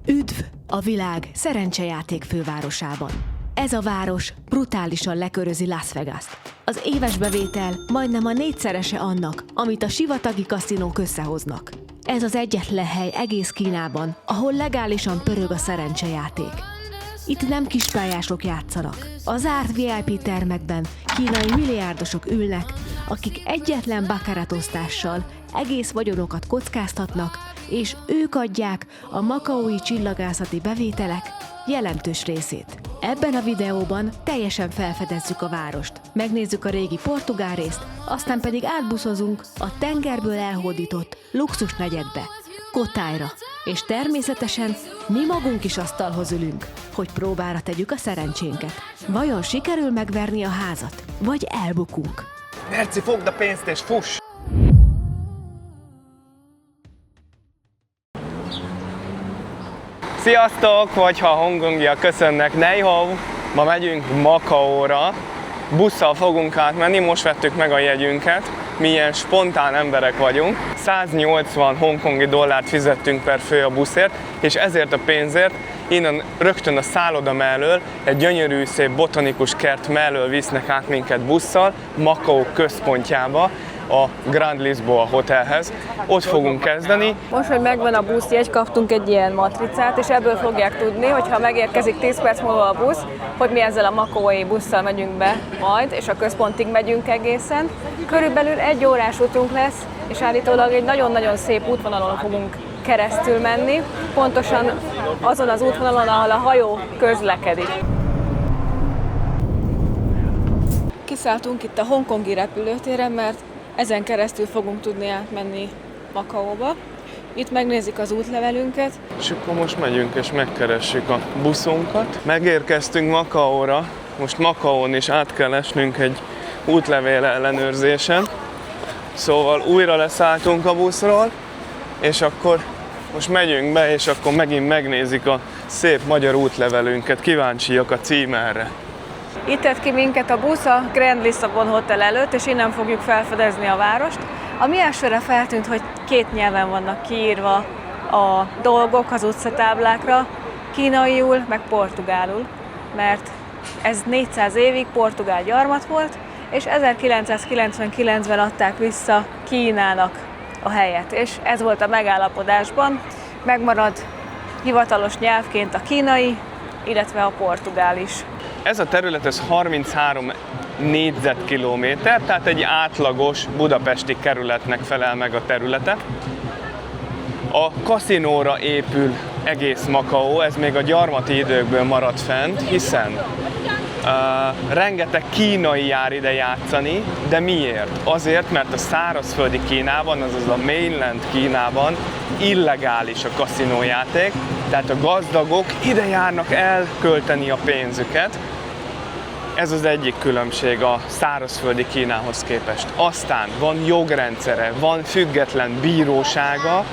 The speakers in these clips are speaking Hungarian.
Üdv a világ szerencsejáték fővárosában. Ez a város brutálisan lekörözi Las Vegast. Az éves bevétel majdnem a 4-szerese annak, amit a sivatagi kaszinók összehoznak. Ez az egyetlen hely egész Kínában, ahol legálisan pörög a szerencsejáték. Itt nem kispályások játszanak. A zárt VIP termekben kínai milliárdosok ülnek, akik egyetlen baccarat-osztással egész vagyonokat kockáztatnak, és ők adják a makaói csillagászati bevételek jelentős részét. Ebben a videóban teljesen felfedezzük a várost, megnézzük a régi portugál részt, aztán pedig átbuszozunk a tengerből elhódított luxus negyedbe, Cotályra, és természetesen mi magunk is asztalhoz ülünk, hogy próbára tegyük a szerencsénket. Vajon sikerül megverni a házat, vagy elbukunk? Merci, fogd a pénzt és fuss! Sziasztok, vagy ha hongkongiak köszönnek, Nei hao! Ma megyünk Makaóra, busszal fogunk átmenni, most vettük meg a jegyünket, mi ilyen spontán emberek vagyunk. 180 hongkongi dollárt fizettünk per fő a buszért, és ezért a pénzért innen rögtön a szálloda mellől, egy gyönyörű szép botanikus kert mellől visznek át minket busszal, Makaó központjába, a Grand Lisboa Hotelhez. Ott fogunk kezdeni. Most, hogy megvan a buszjegy, kaptunk egy ilyen matricát, és ebből fogják tudni, hogy ha megérkezik 10 perc múlva a busz, hogy mi ezzel a makaói busszal megyünk be majd, és a központig megyünk egészen. Körülbelül 1 órás útunk lesz, és állítólag egy nagyon-nagyon szép útvonalon fogunk keresztül menni, pontosan azon az útvonalon, ahol a hajó közlekedik. Kiszálltunk itt a hongkongi repülőtéren, mert ezen keresztül fogunk tudni átmenni Makaóba. Itt megnézik az útlevelünket. És akkor most megyünk és megkeressük a buszunkat. Megérkeztünk Makaóra, most Makaón is át kell esnünk egy útlevél ellenőrzésen. Szóval újra leszálltunk a buszról, és akkor most megyünk be, és akkor megint megnézik a szép magyar útlevelünket. Kíváncsiak a címerre. Itt tett ki minket a busz a Grand Lisbon Hotel előtt, és innen fogjuk felfedezni a várost. Ami elsőre feltűnt, hogy 2 nyelven vannak kiírva a dolgok az utcatáblákra, kínaiul, meg portugálul, mert ez 400 évig portugál gyarmat volt, és 1999-ben adták vissza Kínának a helyet, és ez volt a megállapodásban, megmarad hivatalos nyelvként a kínai, illetve a portugál is. Ez a terület, ez 33 négyzetkilométer, tehát egy átlagos budapesti kerületnek felel meg a területe. A kaszinóra épül egész Makaó, ez még a gyarmati időkből maradt fent, hiszen rengeteg kínai jár ide játszani, de miért? Azért, mert a szárazföldi Kínában, azaz a mainland Kínában illegális a kaszinójáték, tehát a gazdagok ide járnak elkölteni a pénzüket. Ez az egyik különbség a szárazföldi Kínához képest. Aztán van jogrendszere, van független bírósága,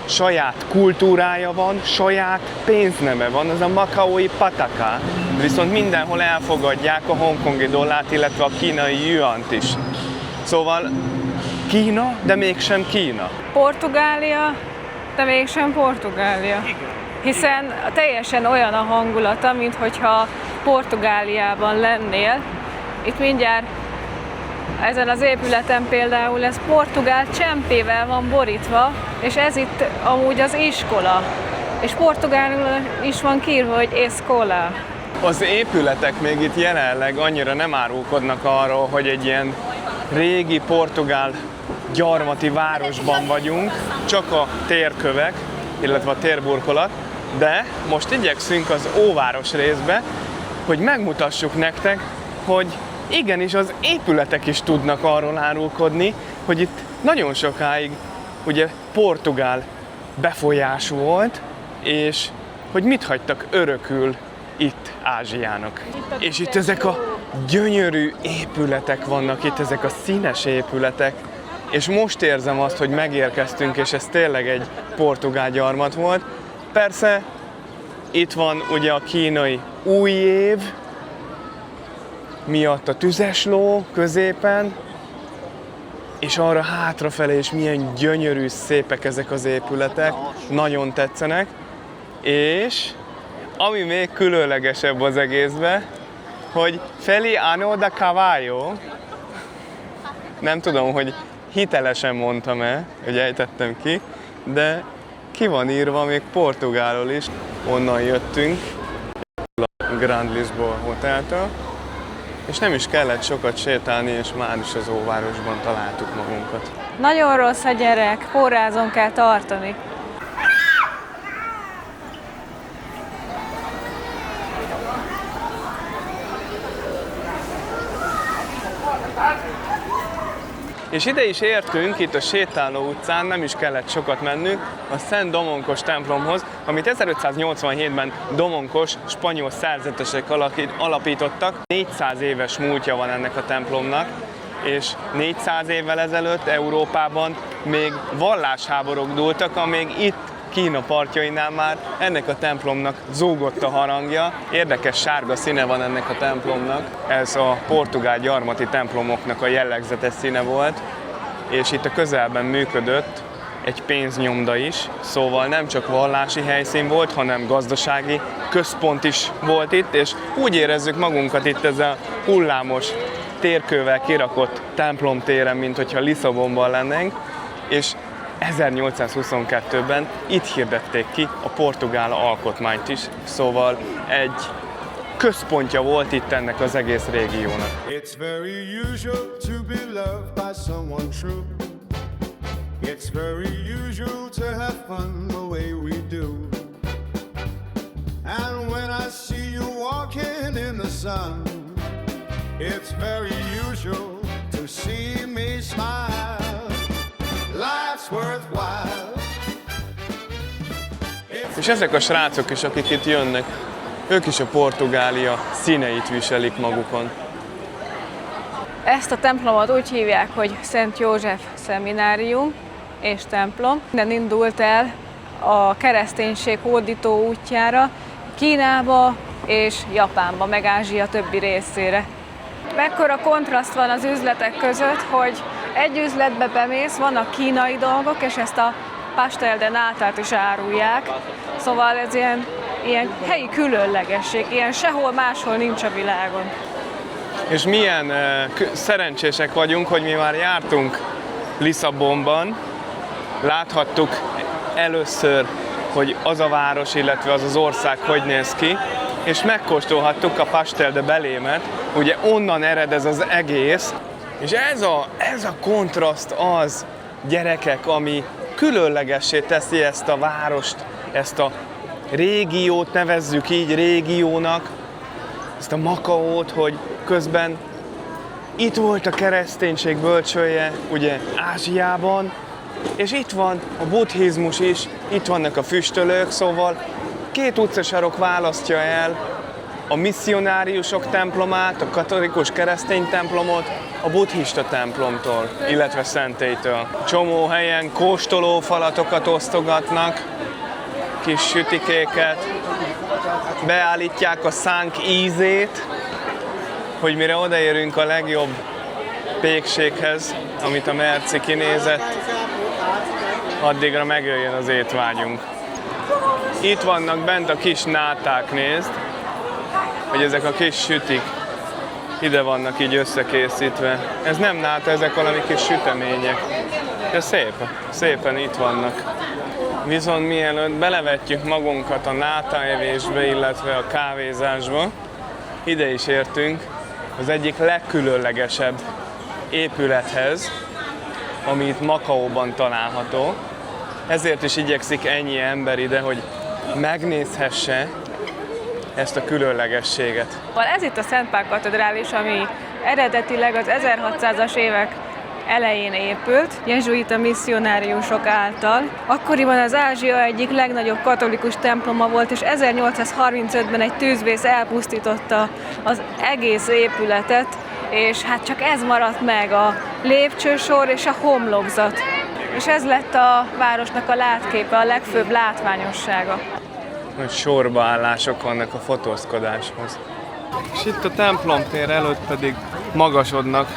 saját kultúrája van, saját pénzneme van, ez a makaói pataka. Viszont mindenhol elfogadják a hongkongi dollárt, illetve a kínai juant is. Szóval Kína, de mégsem Kína. Portugália, de mégsem Portugália. Hiszen teljesen olyan a hangulata, minthogyha Portugáliában lennél. Itt mindjárt ezen az épületen például ez portugál csempével van borítva, és ez itt amúgy az iskola. És portugálul is van kiírva, hogy escola. Az épületek még itt jelenleg annyira nem árulkodnak arról, hogy egy ilyen régi portugál gyarmati városban vagyunk, csak a térkövek, illetve a térburkolat, de most igyekszünk az óváros részbe, hogy megmutassuk nektek, hogy igenis az épületek is tudnak arról árulkodni, hogy itt nagyon sokáig ugye portugál befolyású volt, és hogy mit hagytak örökül itt Ázsiának. És itt ezek a gyönyörű épületek vannak, itt ezek a színes épületek, és most érzem azt, hogy megérkeztünk, és ez tényleg egy portugál gyarmat volt. Persze, itt van ugye a kínai új év, miatt a tüzesló középen, és arra hátrafelé is milyen gyönyörű, szépek ezek az épületek, nagyon tetszenek. És ami még különlegesebb az egészben, hogy Feli Ano da Cavallo, nem tudom, hogy hitelesen mondtam-e, hogy ejtettem ki, de ki van írva még portugálul is. Onnan jöttünk, a Grand Lisboa hoteltől, és nem is kellett sokat sétálni, és már is az óvárosban találtuk magunkat. Nagyon rossz a gyerek, pórázon kell tartani. És ide is értünk, itt a sétáló utcán, nem is kellett sokat mennünk, a Szent Domonkos templomhoz, amit 1587-ben Domonkos spanyol szerzetesek alapítottak. 400 éves múltja van ennek a templomnak, és 400 évvel ezelőtt Európában még vallásháborúk dúltak, amíg itt Kína partjainál már ennek a templomnak zúgott a harangja. Érdekes sárga színe van ennek a templomnak. Ez a portugál gyarmati templomoknak a jellegzetes színe volt, és itt a közelben működött egy pénznyomda is, szóval nem csak vallási helyszín volt, hanem gazdasági központ is volt itt, és úgy érezzük magunkat itt ezzel hullámos térkővel kirakott templomtéren, mint hogyha Lisszabonban lennénk, és 1822-ben itt hirdették ki a portugál alkotmányt is, szóval egy központja volt itt ennek az egész régiónak. It's very usual to be loved by someone true. It's very usual to have fun the way we do. And when I see you walking in the sun, it's very usual to see me smile. Life's worthwhile. És ezek a srácok is, akik itt jönnek, ők is a Portugália színeit viselik magukon. Ezt a templomot úgy hívják, hogy Szent József Szeminárium és templom. Innen indult el a kereszténység hódító útjára Kínába és Japánba, meg Ázsia többi részére. Mekkora kontraszt van az üzletek között, hogy egy üzletbe bemész, vannak kínai dolgok, és ezt a pastel de nátát is árulják. Szóval ez ilyen helyi különlegesség, ilyen sehol máshol nincs a világon. És milyen szerencsések vagyunk, hogy mi már jártunk Lisszabonban, láthattuk először, hogy az a város, illetve az az ország hogy néz ki, és megkóstolhattuk a pastel de belémet, ugye onnan ered ez az egész, és ez a kontraszt az, gyerekek, ami különlegessé teszi ezt a várost, ezt a régiót, nevezzük így régiónak, ezt a Makaót, hogy közben itt volt a kereszténység bölcsője, ugye Ázsiában, és itt van a buddhizmus is, itt vannak a füstölők, szóval két utcasarok választja el a misszionáriusok templomát, a katolikus keresztény templomot a buddhista templomtól, illetve szentélytől. Csomó helyen kóstolófalatokat osztogatnak, kis sütikéket, beállítják a szánk ízét, hogy mire odaérünk a legjobb pékséghez, amit a Merci kinézett, addigra megjöjjön az étvágyunk. Itt vannak bent a kis náták, nézd, hogy ezek a kis sütik ide vannak így összekészítve. Ez nem náta, ezek valami kis sütemények. De szépen itt vannak. Viszont mielőtt belevetjük magunkat a nátaevésbe, illetve a kávézásba, ide is értünk az egyik legkülönlegesebb épülethez, ami itt Makaóban található. Ezért is igyekszik ennyi ember ide, hogy megnézhesse ezt a különlegességet. Ez itt a Szent Pál katedrális, ami eredetileg az 1600-as évek elején épült, jezsuita misszionáriusok által. Akkoriban az Ázsia egyik legnagyobb katolikus temploma volt, és 1835-ben egy tűzvész elpusztította az egész épületet, és hát csak ez maradt meg, a lépcsősor és a homlokzat. És ez lett a városnak a látképe, a legfőbb látványossága. Nagy sorbaállások vannak a fotózkodáshoz. És itt a templomtér előtt pedig magasodnak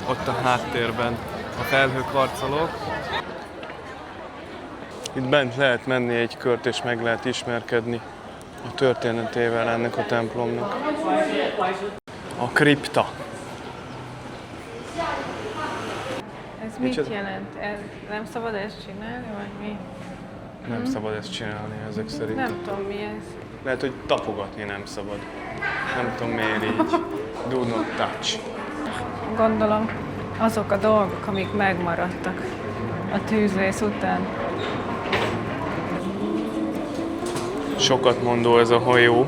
ott a háttérben a felhőkarcolók. Itt bent lehet menni egy kört, és meg lehet ismerkedni a történetével ennek a templomnak. A kripta. Ez mit jelent? Nem szabad ezt csinálni, vagy mi? Nem szabad ezt csinálni ezek szerint. Nem tudom, mi ez. Lehet, hogy tapogatni nem szabad. Nem tudom miért így. Do not touch. Gondolom, azok a dolgok, amik megmaradtak a tűzvész után. Sokat mondó ez a hajó.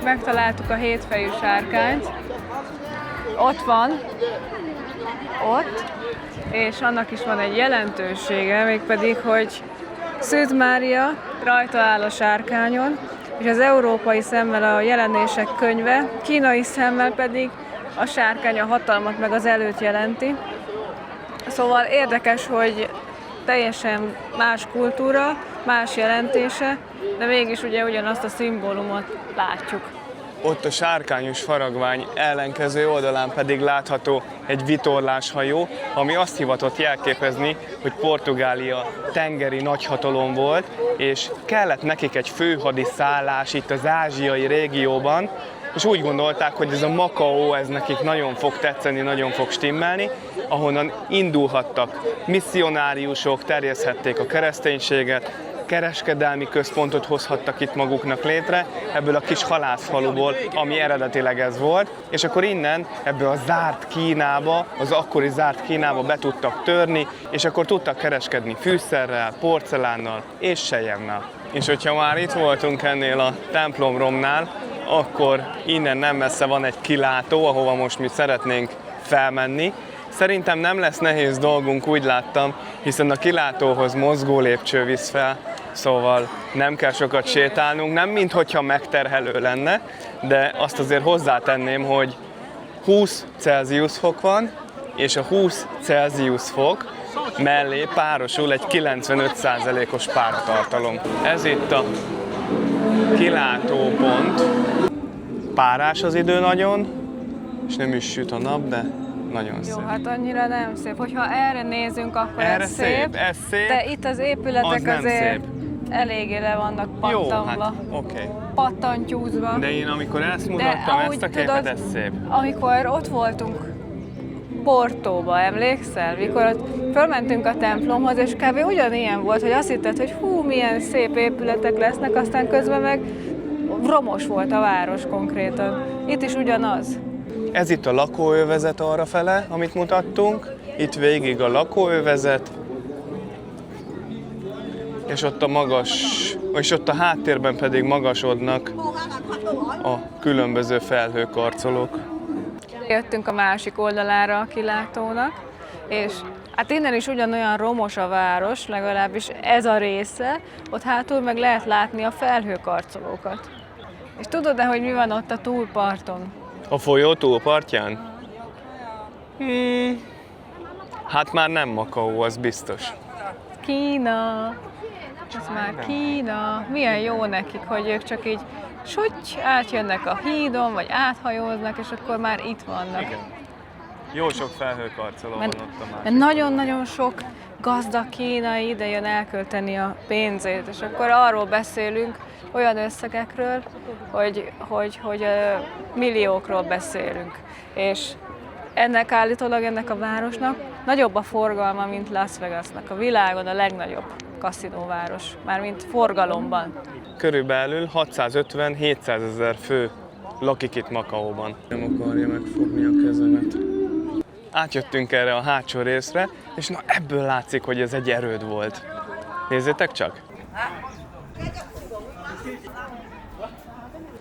Megtaláltuk a hétfejű sárkányt. Ott van, ott, és annak is van egy jelentősége, mégpedig, hogy Szűz Mária rajta áll a sárkányon, és az európai szemmel a jelenések könyve, kínai szemmel pedig a sárkány a hatalmat meg az előtt jelenti. Szóval érdekes, hogy teljesen más kultúra, más jelentése, de mégis ugye ugyanazt a szimbólumot látjuk. Ott a sárkányos faragvány ellenkező oldalán pedig látható egy vitorláshajó, ami azt hivatott jelképezni, hogy Portugália tengeri nagyhatalom volt, és kellett nekik egy főhadiszállás itt az ázsiai régióban, és úgy gondolták, hogy ez a Makao, ez nekik nagyon fog tetszeni, nagyon fog stimmelni, ahonnan indulhattak misszionáriusok, terjeszthették a kereszténységet, kereskedelmi központot hozhattak itt maguknak létre, ebből a kis halászfaluból, ami eredetileg ez volt, és akkor innen, ebből a zárt Kínába, az akkori zárt Kínába be tudtak törni, és akkor tudtak kereskedni fűszerrel, porcelánnal és selyemmel. És hogyha már itt voltunk ennél a templomromnál, akkor innen nem messze van egy kilátó, ahova most mi szeretnénk felmenni. Szerintem nem lesz nehéz dolgunk, úgy láttam, hiszen a kilátóhoz mozgó lépcső visz fel, szóval nem kell sokat sétálnunk, nem minthogyha megterhelő lenne, de azt azért hozzátenném, hogy 20 Celsius fok van, és a 20 Celsius fok mellé párosul egy 95%-os páratartalom. Ez itt a kilátópont. Párás az idő nagyon, és nem is süt a nap, de nagyon szép. Jó, hát annyira nem szép. Hogyha erre nézünk, akkor Erre ez szép, ez szép, de itt az épületek az nem azért szép. eléggé le vannak Jó, pattanva, hát oké. pattantyúzva. De én amikor ezt mutattam, ezt a képet, ez szép. amikor ott voltunk Portóba, emlékszel? Mikor ott fölmentünk a templomhoz, és kb. Ugyanilyen volt, hogy azt hitted, hogy hú, milyen szép épületek lesznek, aztán közben meg romos volt a város konkrétan. Itt is ugyanaz. Ez itt a lakóövezet arrafele, amit mutattunk. Itt végig a lakóövezet, és ott a háttérben pedig magasodnak a különböző felhőkarcolók. Jöttünk a másik oldalára a kilátónak, és hát innen is ugyanolyan romos a város, legalábbis ez a része, ott hátul meg lehet látni a felhőkarcolókat. És tudod-e, hogy mi van ott a túlparton? A folyó túlpartján? Hát már nem Makao, az biztos. Kína! Ez már Kína! Milyen jó nekik, hogy ők csak így átjönnek a hídon, vagy áthajóznak, és akkor már itt vannak. Igen. Jó sok felhőkarcoló van ott a másik. Mert nagyon-nagyon sok gazdag kínai ide jön elkölteni a pénzét, és akkor arról beszélünk, olyan összegekről, hogy milliókról beszélünk. És állítólag ennek a városnak nagyobb a forgalma, mint Las Vegasnak. A világon a legnagyobb kaszinóváros, mármint forgalomban. Körülbelül 650-700 ezer fő lakik itt Makaóban. Nem akarja megfogni a kezemet. Átjöttünk erre a hátsó részre, és na ebből látszik, hogy ez egy erőd volt. Nézzétek csak!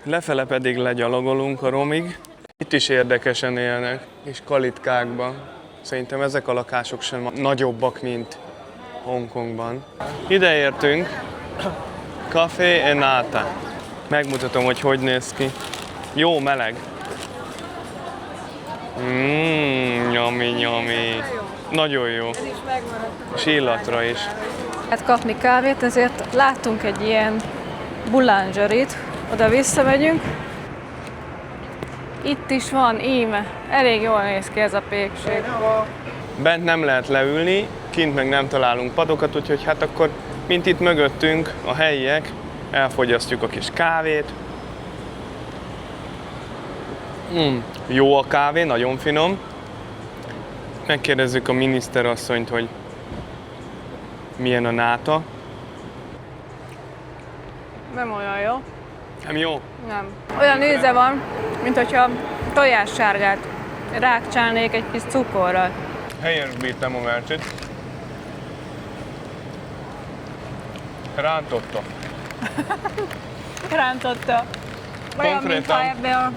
Lefele pedig legyalogolunk a romig. Itt is érdekesen élnek, és kalitkákban. Szerintem ezek a lakások sem nagyobbak, mint Hongkongban. Ide értünk. Café Enata. Megmutatom, hogy néz ki. Jó meleg. Nyami. Nagyon jó. Ez is megmaradt. És illatra is. Hát kapni kávét, ezért láttunk egy ilyen boulangerit, oda visszamegyünk. Itt is van, íme. Elég jól néz ki ez a pékség. Bent nem lehet leülni, kint meg nem találunk padokat, úgyhogy hát akkor, mint itt mögöttünk a helyiek, elfogyasztjuk a kis kávét. Jó a kávé, nagyon finom. Megkérdezzük a miniszterasszonyt, hogy milyen a náta. Nem olyan jó. Nem jó? Nem. Olyan íze van, mint hogyha tojássárgát rákcsálnék egy kis cukorral. Helyesbítem a mercsit. Rántotta. Rántotta. Olyan, Konkrétan. mintha ebbe a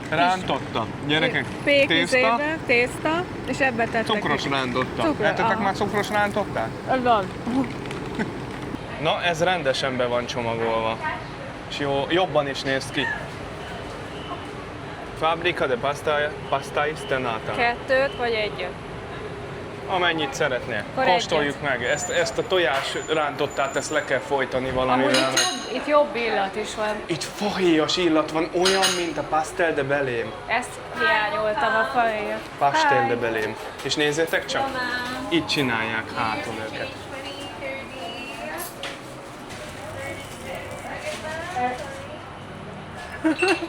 Rántotta. Gyerekek, péküzébe, tészta, és ebbe tettek. cukros rántotta. Cukros, Ettetek aha. már cukros rántottát? Ez van. Na, ez rendesen be van csomagolva. És jó, jobban is néz ki. Fábrica de pastéis de nata. Kettőt vagy egyet? Amennyit szeretnél. Akkor Kóstoljuk meg. Ezt a tojás rántottát, ezt le kell folytani Amúgy valamivel. itt jobb illat is van. Itt fahéjas illat van, olyan, mint a pastel de belém. Ezt hiányoltam a fahéjat. Pastel de belém. És nézzétek csak, így csinálják hátul őket.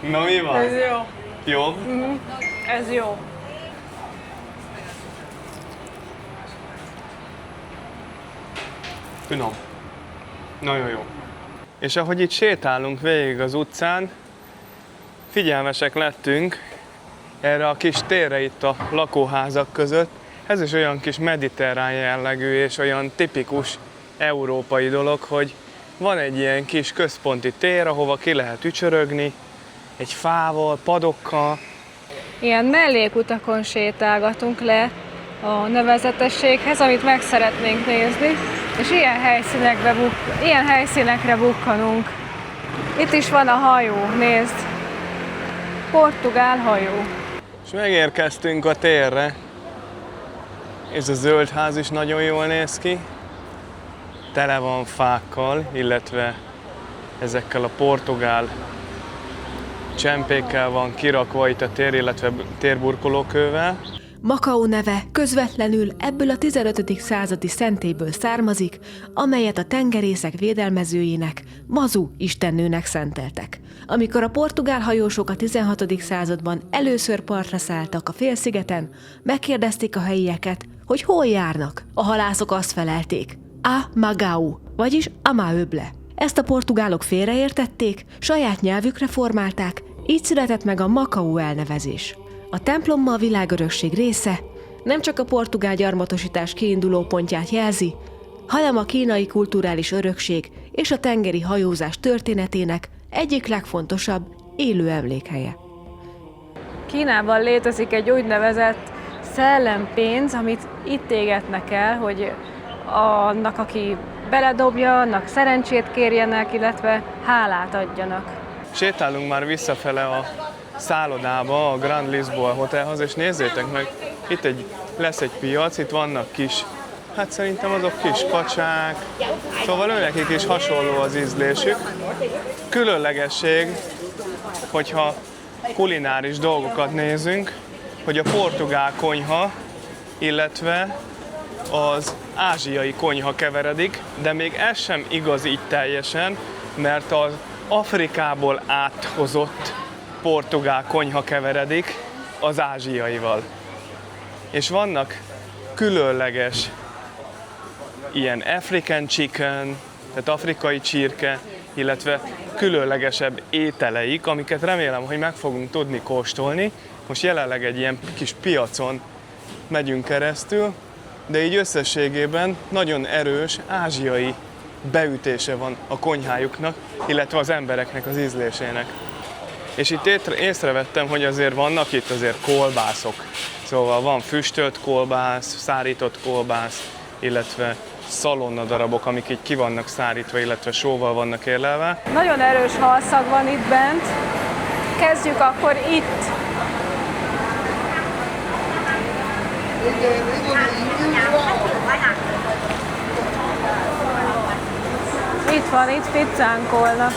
Na mi van? Ez jó. Jobb? Ez jó. Finom. Nagyon jó. És ahogy itt sétálunk végig az utcán, figyelmesek lettünk erre a kis térre itt a lakóházak között. Ez is olyan kis mediterrán jellegű és olyan tipikus európai dolog, hogy van egy ilyen kis központi tér, ahova ki lehet ücsörögni, egy fával, padokkal. Ilyen mellékutakon sétálgatunk le a nevezetességhez, amit meg szeretnénk nézni, és ilyen helyszínekre bukkanunk. Itt is van a hajó, nézd! Portugál hajó. És megérkeztünk a térre, és a zöld ház is nagyon jól néz ki. Tele van fákkal, illetve ezekkel a portugál csempékkel van kirakva itt a tér, illetve térburkolókővel. Makao neve közvetlenül ebből a 15. századi szentélyből származik, amelyet a tengerészek védelmezőjének, Mazu istennőnek szenteltek. Amikor a portugál hajósok a 16. században először partra szálltak a félszigeten, megkérdezték a helyieket, hogy hol járnak. A halászok azt felelték, a Magau, vagyis Amaöble. Ezt a portugálok félreértették, saját nyelvükre formálták, így született meg a Makau elnevezés. A templom ma a világörökség része, nem csak a portugál gyarmatosítás kiinduló pontját jelzi, hanem a kínai kulturális örökség és a tengeri hajózás történetének egyik legfontosabb élő emlékhelye. Kínában létezik egy úgynevezett szellempénz, amit itt égetnek el, hogy annak, aki beledobja, annak szerencsét kérjenek, illetve hálát adjanak. Sétálunk már visszafele a szállodába, a Grand Lisboa Hotelhoz, és nézzétek meg, itt lesz egy piac, itt vannak kis, hát szerintem azok kis kacsák, szóval őnekik is hasonló az ízlésük. Különlegesség, hogyha kulináris dolgokat nézünk, hogy a portugál konyha, illetve az ázsiai konyha keveredik, de még ez sem igaz így teljesen, mert az Afrikából áthozott portugál konyha keveredik az ázsiaival. És vannak különleges ilyen African chicken, tehát afrikai csirke, illetve különlegesebb ételeik, amiket remélem, hogy meg fogunk tudni kóstolni. Most jelenleg egy ilyen kis piacon megyünk keresztül, de így összességében nagyon erős ázsiai beütése van a konyhájuknak, illetve az embereknek az ízlésének. És itt észrevettem, hogy azért vannak itt azért kolbászok. Szóval van füstölt kolbász, szárított kolbász, illetve szalonnadarabok, amik így ki vannak szárítva, illetve sóval vannak érlelve. Nagyon erős halszag van itt bent. Kezdjük akkor itt. Itt van, itt pizzánkolnak.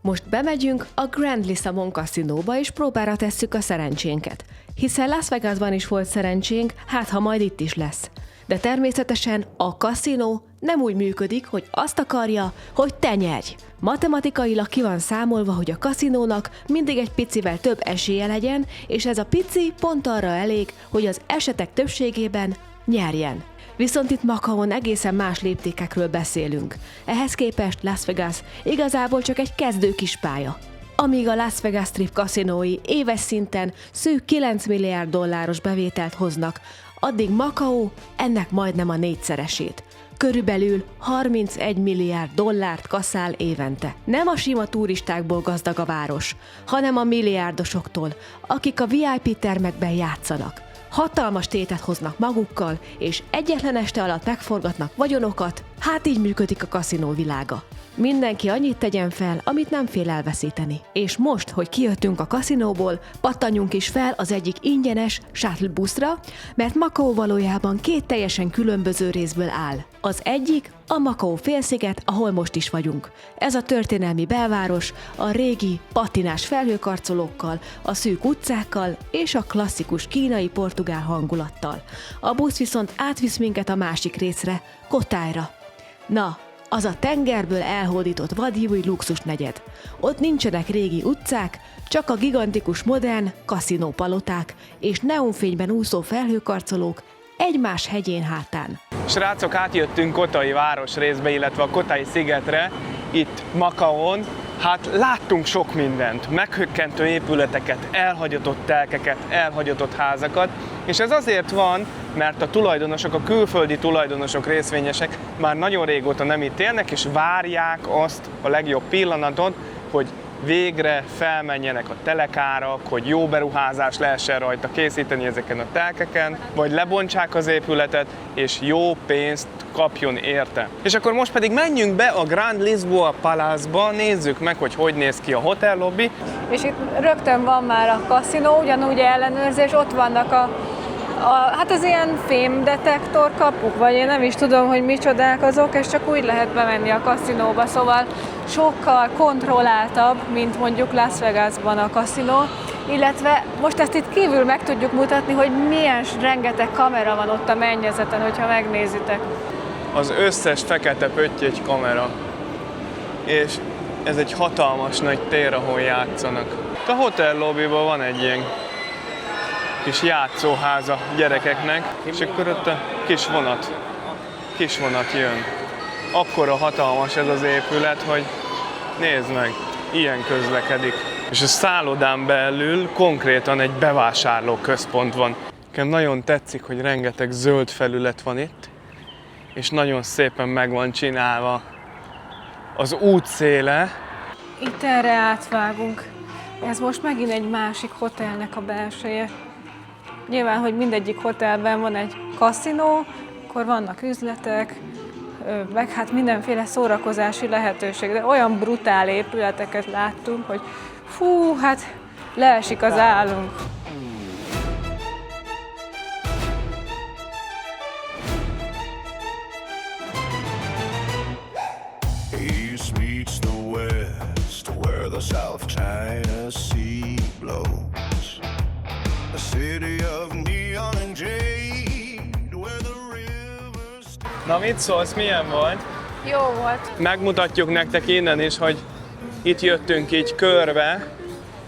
Most bemegyünk a Grand Lisabon kaszinóba, és próbára tesszük a szerencsénket. Hiszen Las Vegasban is volt szerencsénk, hát ha majd itt is lesz. De természetesen a kaszinó nem úgy működik, hogy azt akarja, hogy te nyerj. Matematikailag ki van számolva, hogy a kaszinónak mindig egy picivel több esélye legyen, és ez a pici pont arra elég, hogy az esetek többségében nyerjen. Viszont itt Macaón egészen más léptékekről beszélünk. Ehhez képest Las Vegas igazából csak egy kezdő kispálya. Amíg a Las Vegas Strip kaszinói éves szinten szűk 9 milliárd dolláros bevételt hoznak, addig Macao ennek majdnem a 4-szeresét. Körülbelül 31 milliárd dollárt kasszál évente. Nem a sima turistákból gazdag a város, hanem a milliárdosoktól, akik a VIP termekben játszanak. Hatalmas tétet hoznak magukkal, és egyetlen este alatt megforgatnak vagyonokat, hát így működik a kaszinó világa. Mindenki annyit tegyen fel, amit nem fél elveszíteni. És most, hogy kijöttünk a kaszinóból, pattanjunk is fel az egyik ingyenes shuttle buszra, mert Macao valójában 2 teljesen különböző részből áll. Az egyik a Macao félsziget, ahol most is vagyunk. Ez a történelmi belváros a régi patinás felhőkarcolókkal, a szűk utcákkal és a klasszikus kínai-portugál hangulattal. A busz viszont átvisz minket a másik részre, Cotályra. Na, az a tengerből elhódított vadhívúj luxusnegyed. Ott nincsenek régi utcák, csak a gigantikus modern kaszinópaloták és neonfényben úszó felhőkarcolók egymás hegyén hátán. Srácok, átjöttünk Cotai városrészbe, illetve a Cotai szigetre, itt Macaón. Hát láttunk sok mindent, meghökkentő épületeket, elhagyatott telkeket, elhagyatott házakat, és ez azért van, mert a tulajdonosok, a külföldi tulajdonosok, részvényesek már nagyon régóta nem itt élnek, és várják azt a legjobb pillanatot, hogy végre felmenjenek a telekárak, hogy jó beruházás lehessen rajta készíteni ezeken a telkeken, vagy lebontsák az épületet, és jó pénzt kapjon érte. És akkor most pedig menjünk be a Grand Lisboa Palace-ba, nézzük meg, hogy néz ki a hotellobbi. És itt rögtön van már a kaszinó, ugyanúgy ellenőrzés, ott vannak hát az ilyen fémdetektor kapuk, vagy én nem is tudom, hogy micsodák azok, és csak úgy lehet bemenni a kaszinóba, szóval sokkal kontrolláltabb, mint mondjuk Las Vegasban a kaszinó, illetve most ezt itt kívül meg tudjuk mutatni, hogy milyen rengeteg kamera van ott a mennyezeten, hogyha megnézitek. Az összes fekete pöttyös kamera, és ez egy hatalmas nagy tér, ahol játszanak. A hotel lobbyban van egy ilyen kis játszóháza gyerekeknek, és akkor ott a kis vonat jön. Akkora hatalmas ez az épület, hogy nézd meg, ilyen közlekedik. És a szállodán belül konkrétan egy bevásárlóközpont van. Nekem nagyon tetszik, hogy rengeteg zöld felület van itt, és nagyon szépen meg van csinálva az útszéle. Itt erre átvágunk. Ez most megint egy másik hotelnek a belseje. Nyilván, hogy mindegyik hotelben van egy kaszinó, akkor vannak üzletek, meg hát mindenféle szórakozási lehetőség, de olyan brutál épületeket láttunk, hogy fú, hát leesik az állunk. East meets the west, where the South China Sea blows. A city of neon and jade, where the rivers... Na mit szólsz, milyen volt? Jó volt. Megmutatjuk nektek innen is, hogy itt jöttünk így körbe.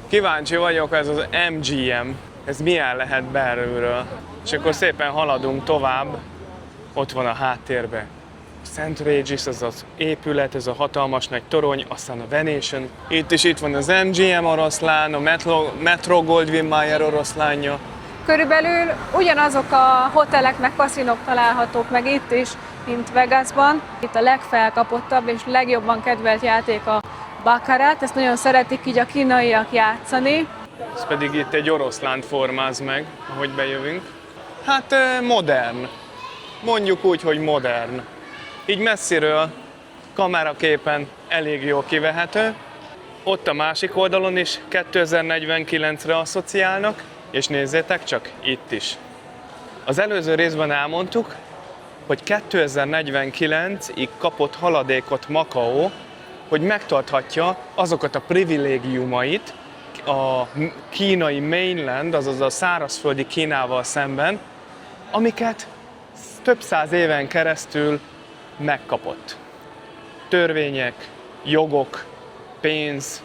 Kíváncsi vagyok, ez az MGM, ez milyen lehet belülről. És akkor szépen haladunk tovább, ott van a háttérben St. Regis, ez az épület, ez a hatalmas nagy torony, aztán a Venetian. Itt van az MGM oroszlán, a Metro Goldwyn Mayer oroszlánja. Körülbelül ugyanazok a hotelek meg kaszinók találhatók meg itt is, mint Vegasban. Itt a legfelkapottabb és legjobban kedvelt játék a baccarat, ezt nagyon szeretik így a kínaiak játszani. Ez pedig itt egy oroszlánt formáz meg, ahogy bejövünk. Hát modern. Mondjuk úgy, hogy modern. Így messziről kameraképen elég jól kivehető. Ott a másik oldalon is 2049-re asszociálnak, és nézzétek csak, itt is. Az előző részben elmondtuk, hogy 2049-ig kapott haladékot Macao, hogy megtarthatja azokat a privilégiumait a kínai mainland, azaz a szárazföldi Kínával szemben, amiket több száz éven keresztül megkapott. Törvények, jogok, pénz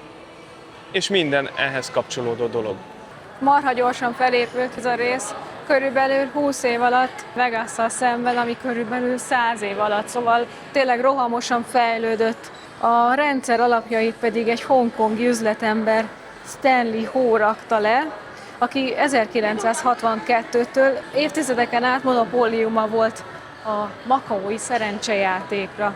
és minden ehhez kapcsolódó dolog. Marha gyorsan felépült ez a rész, körülbelül 20 év alatt Vegasszal szemben, ami körülbelül 100 év alatt, szóval tényleg rohamosan fejlődött. A rendszer alapjait pedig egy hongkongi üzletember, Stanley Ho rakta le, aki 1962-től évtizedeken át monopóliuma volt a makaói szerencsejátékra.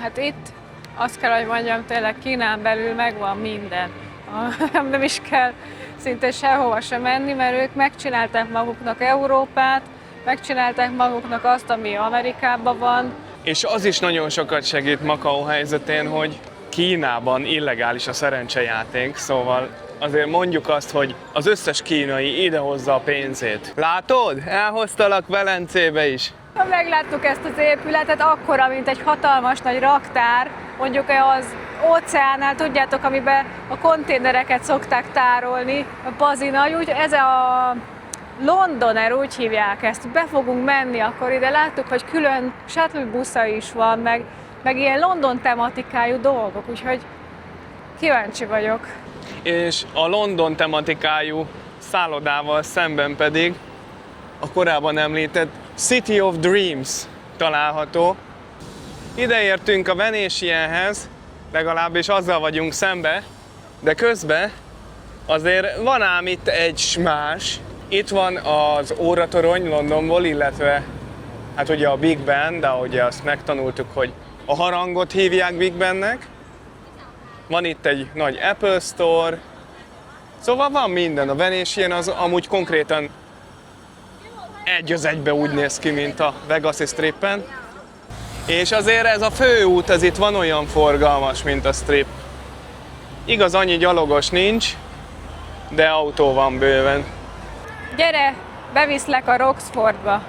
Hát itt azt kell, hogy mondjam, tényleg Kínán belül megvan minden. Nem is kell szinte sehova sem menni, mert ők megcsinálták maguknak Európát, megcsinálták maguknak azt, ami Amerikában van. És az is nagyon sokat segít Macao helyzetén, hogy Kínában illegális a szerencsejáték, szóval azért mondjuk azt, hogy az összes kínai idehozza a pénzét. Látod? Elhoztalak Velencébe is. Megláttuk ezt az épületet, akkora, mint egy hatalmas nagy raktár, mondjuk az óceánál, tudjátok, amiben a konténereket szokták tárolni, a bazina, úgy ez a Londoner, úgy hívják ezt, be fogunk menni, akkor ide láttuk, hogy külön shuttle busza is van, meg ilyen London tematikájú dolgok, úgyhogy kíváncsi vagyok. És a London tematikájú szállodával szemben pedig a korábban említett City of Dreams található. Ide értünk a Venetianhez, legalábbis azzal vagyunk szembe, de közben azért van ám itt egy más. Itt van az óratorony Londonból, illetve hát ugye a Big Ben, de ugye azt megtanultuk, hogy a harangot hívják Big Bennek. Van itt egy nagy Apple Store, szóval van minden. A Venetian az amúgy konkrétan egy az egybe úgy néz ki, mint a Vegas-i Strippen. És azért ez a főút, ez itt van olyan forgalmas, mint a Strip. Igaz, annyi gyalogos nincs, de autó van bőven. Gyere, beviszlek a Roxfordba.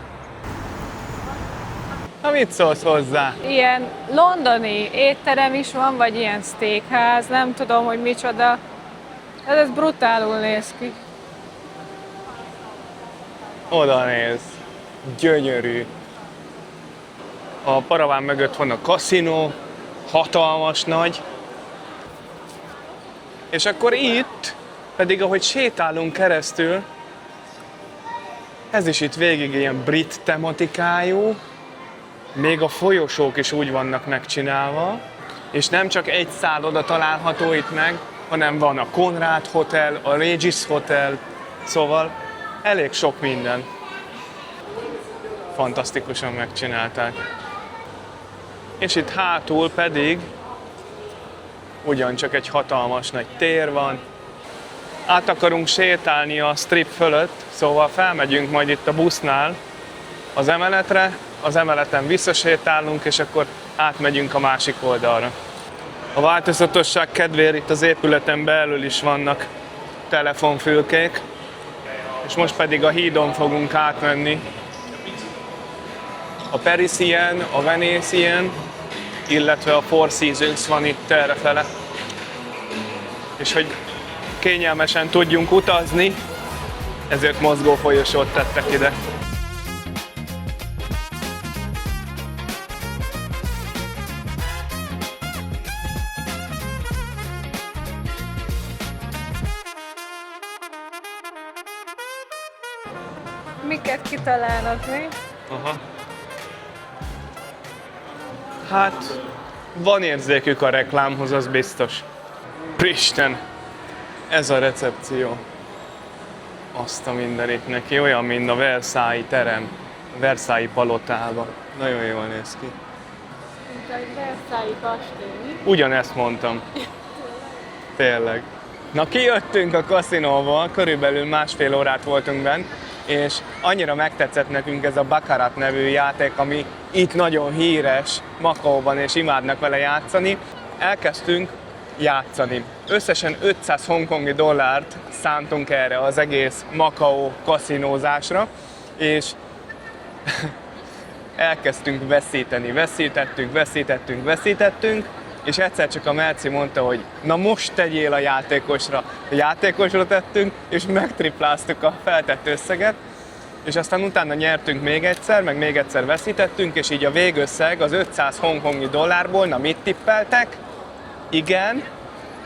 Na mit szólsz hozzá? Ilyen londoni étterem is van, vagy ilyen steakház, nem tudom, hogy micsoda. Ez brutálul néz ki. Oda néz. Gyönyörű. A paraván mögött van a kaszinó, hatalmas nagy. És akkor itt, pedig ahogy sétálunk keresztül, ez is itt végig ilyen brit tematikájú, még a folyosók is úgy vannak megcsinálva, és nem csak egy szálloda található itt meg, hanem van a Conrad Hotel, a Regis Hotel, szóval elég sok minden. Fantasztikusan megcsinálták. És itt hátul pedig ugyancsak egy hatalmas nagy tér van. Át akarunk sétálni a Strip fölött, szóval felmegyünk majd itt a busznál az emeletre, az emeleten visszasétálunk, és akkor átmegyünk a másik oldalra. A változatosság kedvéért itt az épületen belül is vannak telefonfülkék, és most pedig a hídon fogunk átmenni. A Parisian, a Venetian, illetve a Four Seasons van itt errefele. És hogy kényelmesen tudjunk utazni, ezért mozgó folyosót tettek ide. Miket kitalálnak, mi? Aha. Hát, van érzékük a reklámhoz, az biztos. Isten, ez a recepció. Azt a mindenit neki, olyan, mint a Versailles terem, a Versailles palotában. Nagyon jól néz ki. Mint egy Versailles kastély. Ugyanezt mondtam. Tényleg. Na, kijöttünk a kaszinóból, körülbelül másfél órát voltunk bent, és annyira megtetszett nekünk ez a Baccarat nevű játék, ami itt nagyon híres Makaóban, és imádnak vele játszani. Elkezdtünk játszani. Összesen 500 hongkongi dollárt szántunk erre az egész Makaó kaszinózásra, és elkezdtünk veszíteni. Veszítettünk, és egyszer csak a Merci mondta, hogy na most tegyél a játékosra. A játékosra tettünk, és megtripláztuk a feltett összeget, és aztán utána nyertünk még egyszer veszítettünk, és így a végösszeg az 500 hongkongi dollárból, na mit tippeltek? Igen,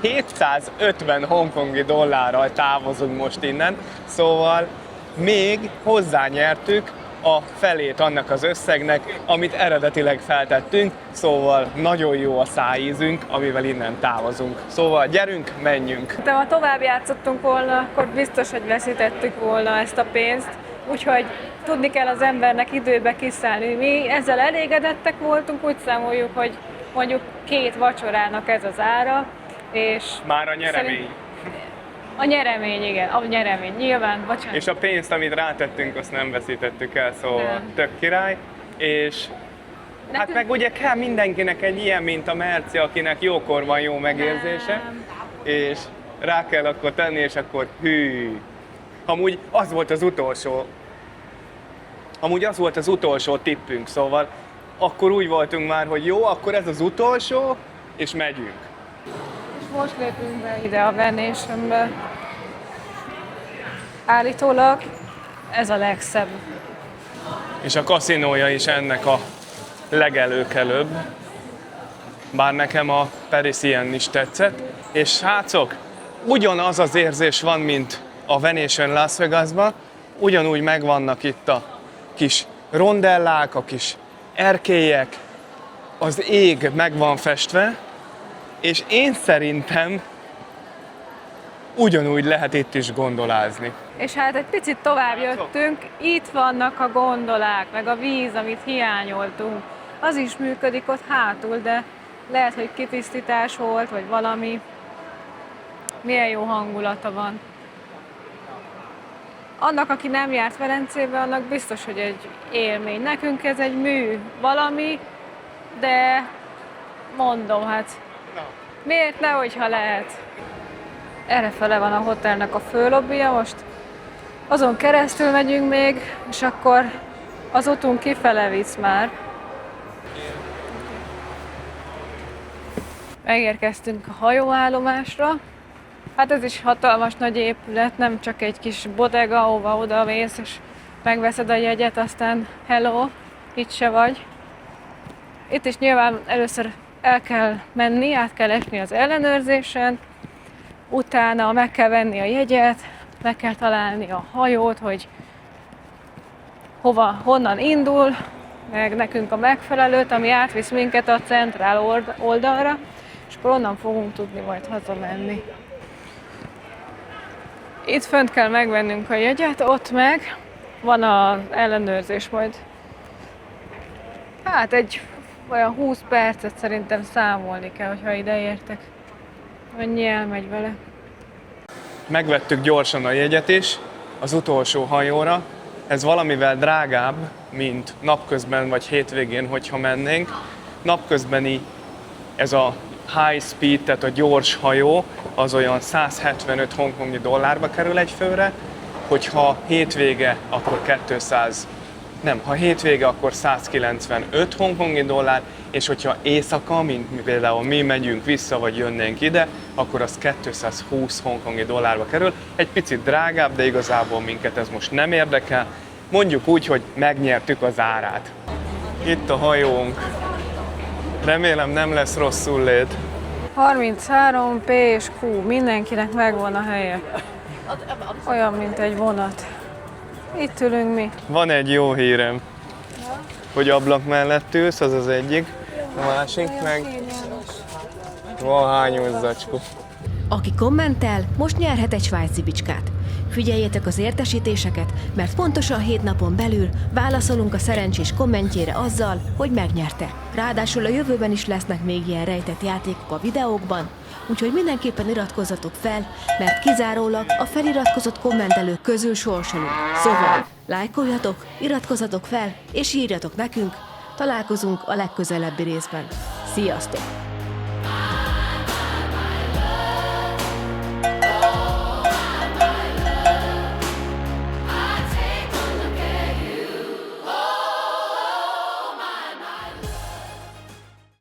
750 hongkongi dollárral távozunk most innen, szóval még hozzányertük a felét annak az összegnek, amit eredetileg feltettünk, szóval nagyon jó a szájízünk, amivel innen távozunk. Szóval gyerünk, menjünk! De ha tovább játszottunk volna, akkor biztos, hogy veszítettük volna ezt a pénzt, úgyhogy tudni kell az embernek időbe kiszállni. Mi ezzel elégedettek voltunk, úgy számoljuk, hogy mondjuk 2 vacsorának ez az ára, és... Már a nyeremény. A nyeremény, igen, a nyeremény, nyilván, bocsánat. És a pénzt, amit rátettünk, azt nem veszítettük el, szóval Nem. tök király. És hát meg ugye kell mindenkinek egy ilyen, mint a Merci, akinek jókor van jó megérzése, Nem. és rá kell akkor tenni, és akkor hű. Amúgy az volt az utolsó tippünk, szóval akkor úgy voltunk már, hogy jó, akkor ez az utolsó, és megyünk. És most lépünk be ide a Venationbe. Állítólag ez a legszebb. És a kaszinója is ennek a legelőkelőbb. Bár nekem a Parisien is tetszett. És srácok, ugyanaz az érzés van, mint a Venetian Las Vegasban, ugyanúgy megvannak itt a kis rondellák, a kis erkélyek, az ég meg van festve, és én szerintem ugyanúgy lehet itt is gondolázni. És hát egy picit tovább jöttünk, itt vannak a gondolák, meg a víz, amit hiányoltunk. Az is működik ott hátul, de lehet, hogy kitisztítás volt, vagy valami. Milyen jó hangulata van. Annak, aki nem járt Velencébe, annak biztos, hogy egy élmény. Nekünk ez egy mű valami, de mondom, hát miért ne, hogyha lehet. Errefele van a hotelnek a főlobbija, most azon keresztül megyünk még, és akkor az utunk kifele visz már. Megérkeztünk a hajóállomásra. Hát ez is hatalmas nagy épület, nem csak egy kis bodega, ahova odamész, és megveszed a jegyet, aztán hello, itt se vagy. Itt is nyilván először el kell menni, át kell esni az ellenőrzésen, utána meg kell venni a jegyet, meg kell találni a hajót, hogy honnan indul, meg nekünk a megfelelőt, ami átvisz minket a centrál oldalra, és akkor onnan fogunk tudni majd hazamenni. Itt fönt kell megvennünk a jegyet, ott meg van az ellenőrzés majd. Hát egy olyan 20 percet szerintem számolni kell, hogyha ideértek. Annyi elmegy vele. Megvettük gyorsan a jegyet is az utolsó hajóra. Ez valamivel drágább, mint napközben vagy hétvégén, hogyha mennénk. Napközbeni ez a high speed, tehát a gyors hajó, az olyan 175 hongkongi dollárba kerül egy főre, hogyha hétvége, akkor 195 hongkongi dollár, és hogyha éjszaka, mint például mi megyünk vissza, vagy jönnénk ide, akkor az 220 hongkongi dollárba kerül. Egy picit drágább, de igazából minket ez most nem érdekel. Mondjuk úgy, hogy megnyertük az árát. Itt a hajónk. Remélem nem lesz rosszul lét. 33 P és Q, mindenkinek megvan a helye. Olyan, mint egy vonat. Itt ülünk mi. Van egy jó hírem, hogy ablak mellett ülsz, az az egyik, a másik meg van hányos zacskó. Aki kommentel, most nyerhet egy svájci bicskát. Figyeljétek az értesítéseket, mert pontosan 7 napon belül válaszolunk a szerencsés kommentjére azzal, hogy megnyerte. Ráadásul a jövőben is lesznek még ilyen rejtett játékok a videókban, úgyhogy mindenképpen iratkozzatok fel, mert kizárólag a feliratkozott kommentelők közül sorsolunk. Szóval lájkoljatok, iratkozzatok fel, és írjatok nekünk. Találkozunk a legközelebbi részben. Sziasztok!